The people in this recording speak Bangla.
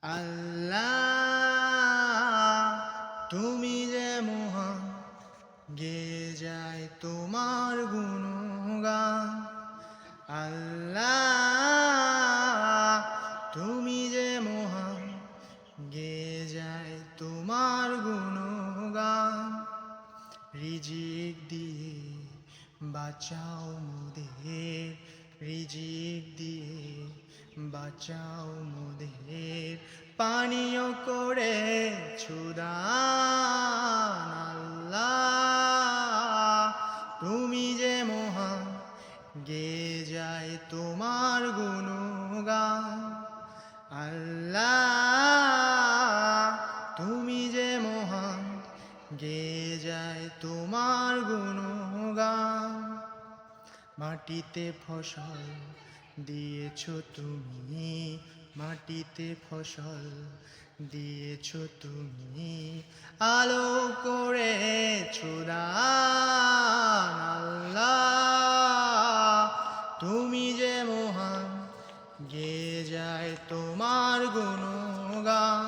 আল্লাহ তুমি যে মহান, গেয়ে যায় তোমার গুণগান। আল্লাহ তুমি যে মহান, গেয়ে যায় তোমার গুণগান। রিজিক দিয়ে বাঁচাও মোদের, রিজিক দিয়ে বাঁচাও মোদের, পানীয় করে দান। আল্লাহ তুমি যে মহান, গেয়ে যায় তোমার গুণগান। আল্লাহ তুমি যে মহান, গেয়ে যায় তোমার গুণগান। মাটিতে ফসল দিয়েছ তুমি, মাটিতে ফসল দিয়েছ তুমি, আলো করেছ দান। আল্লাহ তুমি যে মহান, গেয়ে যায় তোমার গুণগান।